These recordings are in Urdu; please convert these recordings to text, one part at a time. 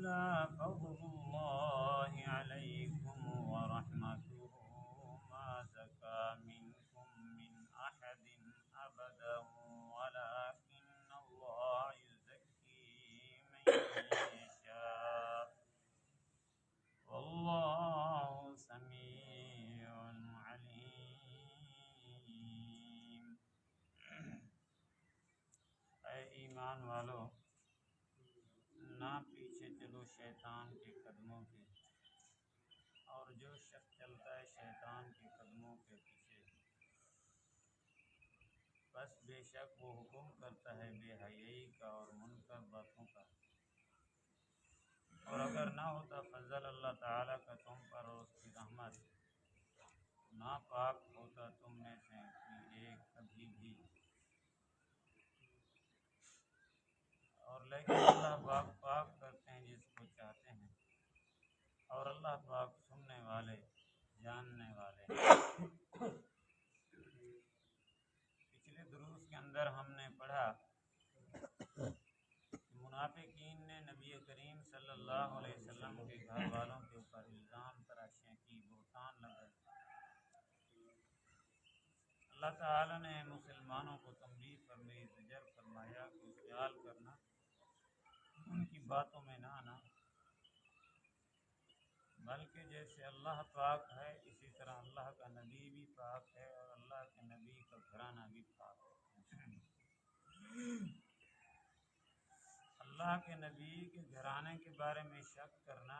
ولولا فضل الله عليكم ورحمته ما زكى منكم من أحد أبدا ولكن الله يزكي من يشاء والله سميع عليم. اے ایمان والو، نہ پیچھے چلو شیطان کے قدموں کے، اور جو شخص چلتا ہے شیطان کے قدموں کے پیچھے بس بے شک وہ حکم کرتا ہے بے حیائی کا اور منکر باتوں کا. اور اگر نہ ہوتا فضل اللہ تعالیٰ کا تم پر اور اس کی رحمت، ناپاک ہوتا تم میں سے کوئی ایک کبھی بھی. اور لیکن اللہ پاک کرتے ہیں جس کو چاہتے ہیں، اور اللہ پاک سننے والے جاننے والے. پچھلے دروس کے اندر ہم نے پڑھا کہ منافقین نے نبی کریم صلی اللہ علیہ وسلم کے گھر والوں کے اوپر الزام تراشیں کی، بہتان لگائے. اللہ تعالیٰ نے مسلمانوں کو تنبیہ فرمائی، زجر فرمایا کہ خیال کرنا ان کی باتوں میں نہ آنا، بلکہ جیسے اللہ پاک ہے اسی طرح اللہ کا نبی بھی پاک ہے اور اللہ کے نبی کا گھرانہ بھی پاک ہے. اللہ کے نبی کے گھرانے کے بارے میں شک کرنا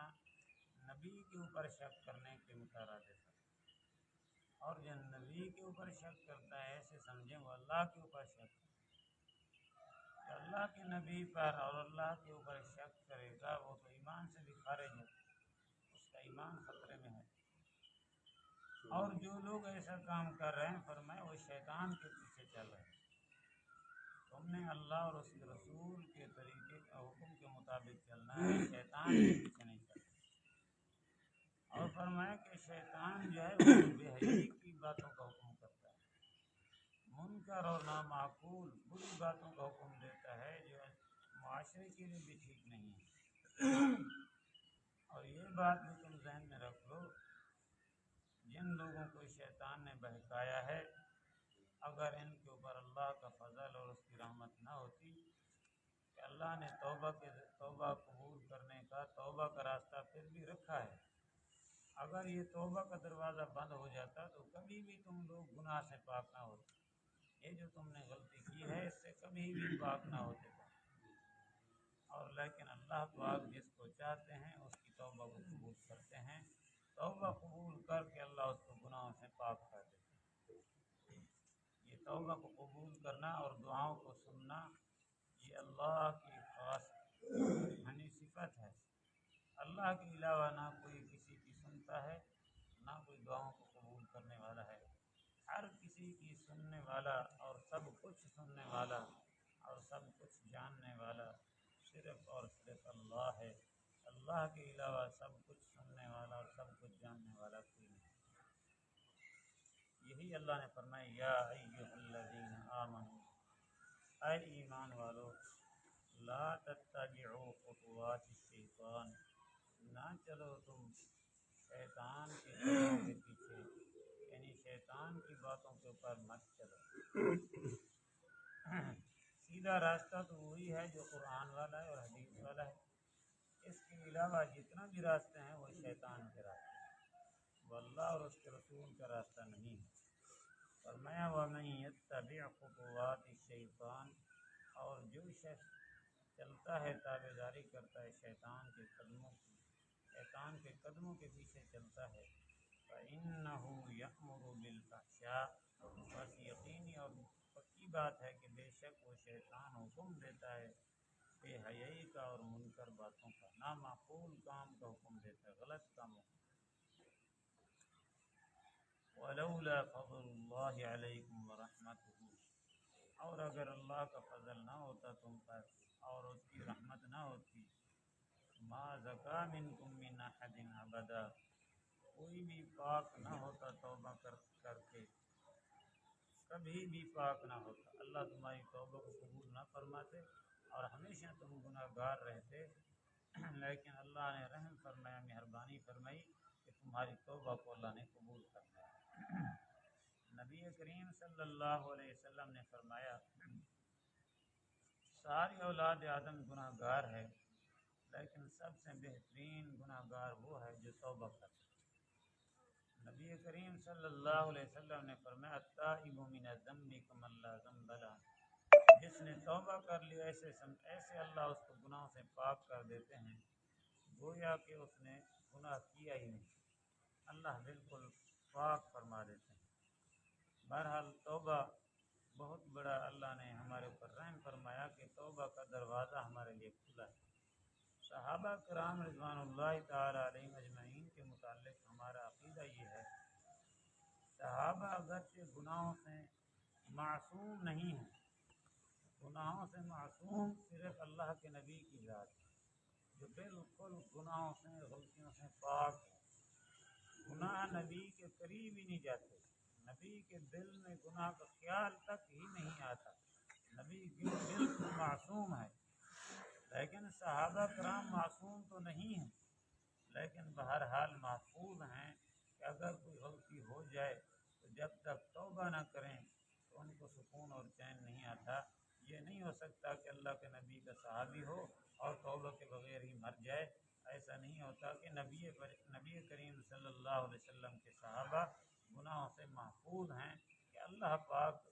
نبی کے اوپر شک کرنے کے مترادف ہے، اور جو نبی کے اوپر شک کرتا ہے ایسے سمجھیں وہ اللہ کے اوپر شک کرتا ہے. اللہ کے نبی پر اور اللہ کے اوپر شک کرے گا وہ تو ایمان سے بھی خارج ہے، اس کا ایمان خطرے میں ہے. اور جو لوگ ایسا کام کر رہے ہیں فرمائے وہ شیطان کے پیچھے چل رہے ہیں. تم نے اللہ اور اس کے رسول کے طریقے کا حکم کے مطابق چلنا ہے، شیطان کے پیچھے نہیں چلنا. اور فرمایا کہ شیطان جو ہے وہ بے حیائی کی باتوں کا حکم کرتا ہے، منکر اور نامعقول بری باتوں کا حکم دیتا ہے جو معاشرے کے لیے بھی ٹھیک نہیں ہے. اور یہ بات بھی تم ذہن میں رکھ لو، جن لوگوں کو شیطان نے بہکایا ہے اگر ان کے اوپر اللہ کا فضل اور اس کی رحمت نہ ہوتی کہ اللہ نے توبہ قبول کرنے کا توبہ کا راستہ پھر بھی رکھا ہے، اگر یہ توبہ کا دروازہ بند ہو جاتا تو کبھی بھی تم لوگ گناہ سے پاک نہ ہوتے. یہ جو تم نے غلطی کی ہے اس سے کبھی بھی پاک نہ ہوتے. اور لیکن اللہ پاک جس کو چاہتے ہیں اس کی توبہ کو قبول کرتے ہیں، توبہ قبول کر کے اللہ اس کو گناہوں سے پاک کر دیتے ہیں. یہ توبہ کو قبول کرنا اور دعاؤں کو سننا یہ اللہ کی خاص صفت ہے. اللہ کے علاوہ نہ کوئی کسی کی سنتا ہے نہ کوئی دعاؤں کو قبول کرنے والا ہے. ہر کسی کی سننے والا اور سب کچھ سننے والا اور سب کچھ جاننے والا صرف اور صرف اللہ ہے. اللہ کے علاوہ سب کچھ سننے والا اور سب کچھ جاننے والا کوئی نہیں. یہی اللہ نے فرمایا یا ایھا الذین آمنوا، اے ایمان والو، لا تتبعوا خطوات الشیطان، نہ چلو تم شیطان کے قدموں کے پیچھے، یعنی شیطان کی باتوں کے اوپر مت چلو. سیدھا راستہ تو وہی ہے جو قرآن والا ہے اور حدیث والا ہے. اس کے علاوہ جتنا بھی راستے ہیں وہ شیطان کے راستے ہیں، وہ اللہ اور اس کے رسول کا راستہ نہیں ہے. فرمایا وَمَن يَتَّبِعْ خُطُوَاتِ الشَّيْطَانِ، اور جو شخص چلتا ہے تابع داری کرتا ہے شیطان کے قدموں کی، شیطان کے قدموں کے پیچھے چلتا ہے، فَإِنَّهُ يَأْمُرُ بِالْفَحْشَاءِ، بس یقینی اور پکی بات ہے کہ بے شک وہ شیطان حکم دیتا ہے بے حیائی کا اور منکر باتوں کا، نامعقول کام کا حکم دیتا ہے، غلط کاموں کا. وَلَوْلَا فَضْلُ اللَّهِ عَلَيْكُمْ وَرَحْمَتُهُ، اور اگر اللہ کا فضل نہ ہوتا تم پر اور اس کی رحمت نہ ہوتی، مَا زَكَىٰ مِنْكُمْ مِنْ أَحَدٍ أَبَدًا، کوئی بھی پاک نہ ہوتا توبہ کر کے، کبھی بھی پاک نہ ہوتا. اللہ تمہاری توبہ کو قبول نہ فرماتے اور ہمیشہ تم گناہ گار رہتے لیکن اللہ نے رحم فرمایا، مہربانی فرمائی کہ تمہاری توبہ کو اللہ نے قبول کر لیا۔ نبی کریم صلی اللہ علیہ وسلم نے فرمایا ساری اولاد آدم گناہ گار ہے، لیکن سب سے بہترین گناہ گار وہ ہے جو توبہ کرتا ہے۔ نبی کریم صلی اللہ علیہ وسلم نے فرمایا التائب من الذنب کمن لا ذنب لہ، جس نے توبہ کر لی ایسے اللہ اس کو گناہوں سے پاک کر دیتے ہیں گویا کہ اس نے گناہ کیا ہی نہیں، اللہ بالکل پاک فرما دیتے ہیں۔ بہرحال توبہ بہت بڑا اللہ نے ہمارے اوپر رحم فرمایا کہ توبہ کا دروازہ ہمارے لیے کھلا ہے۔ صحابہ کرام رضوان اللہ تعالی علیہم اجمعین کے متعلق ہمارا عقیدہ یہ ہے، صحابہ اگرچہ گناہوں سے معصوم نہیں ہیں، گناہوں سے معصوم صرف اللہ کے نبی کی ذات ہے جو بالکل گناہوں سے غلطیوں سے پاک ہے۔ گناہ نبی کے قریب ہی نہیں جاتے، نبی کے دل میں گناہ کا خیال تک ہی نہیں آتا، نبی بالکل معصوم ہے۔ لیکن صحابہ کرام معصوم تو نہیں ہیں، لیکن بہرحال محفوظ ہیں کہ اگر کوئی غلطی ہو جائے تو جب تک توبہ نہ کریں تو ان کو سکون اور چین نہیں آتا۔ یہ نہیں ہو سکتا کہ اللہ کے نبی کا صحابی ہو اور توبہ کے بغیر ہی مر جائے، ایسا نہیں ہوتا کہ نبی کریم صلی اللہ علیہ وسلم کے صحابہ گناہوں سے محفوظ ہیں کہ اللہ پاک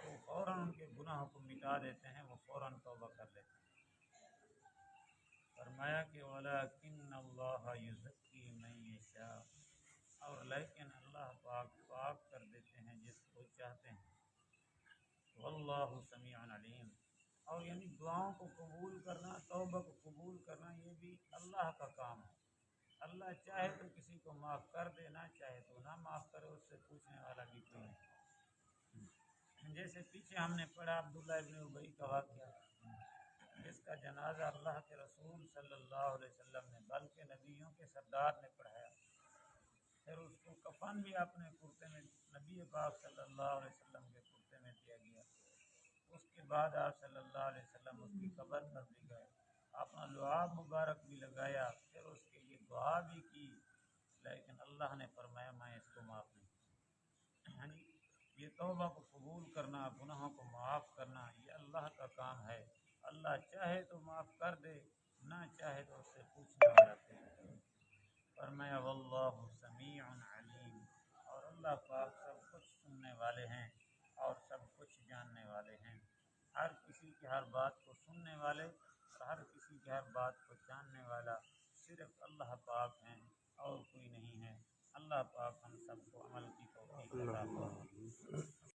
کو فوراً ان کے گناہوں کو مٹا دیتے ہیں، وہ فوراً توبہ کر لیتے ہیں۔ فرمایا کہ وَلَٰكِنَّ اللَّهَ يُزَكِّي مَن يَشَاءُ، اور لیکن اللہ پاک پاک کر دیتے ہیں جس کو چاہتے ہیں۔ وَاللَّهُ سَمِيعٌ عَلِيمٌ، اور یعنی دعاؤں کو قبول کرنا، توبہ کو قبول کرنا یہ بھی اللہ کا کام ہے۔ اللہ چاہے تو کسی کو معاف کر دے، نہ چاہے تو نہ معاف کرے، اس سے پوچھنے والا بھی کوئی نہیں۔ جیسے پیچھے ہم نے پڑھا عبداللہ ابن ابی کا واقعہ، جس کا جنازہ اللہ کے رسول صلی اللہ علیہ وسلم نے بلکہ نبیوں کے سردار نے پڑھایا، پھر اس کو کفن بھی اپنے کرتے میں نبی پاک صلی اللہ علیہ وسلم کے کرتے میں دیا گیا۔ اس کے بعد آپ صلی اللہ علیہ وسلم اس کی قبر پر بھی گئے، اپنا لعاب مبارک بھی لگایا، پھر اس کے لیے دعا بھی کی، لیکن اللہ نے فرمایا میں اس کو معاف نہیں کروں۔ یعنی یہ توبہ کو قبول کرنا، گناہوں کو معاف کرنا یہ اللہ کا کام ہے۔ اللہ چاہے تو معاف کر دے، نہ چاہے تو اس سے پوچھنے والا کوئی نہیں۔ فرمایا واللہ سمیع علیم، اور اللہ پاک سب کچھ سننے والے ہیں اور سب کچھ جاننے والے ہیں۔ ہر کسی کی ہر بات کو سننے والے اور ہر کسی کی ہر بات کو جاننے والا صرف اللہ پاک ہیں اور کوئی نہیں ہے۔ اللہ پاک ہم سب کو عمل کی توفیق عطا فرمائے۔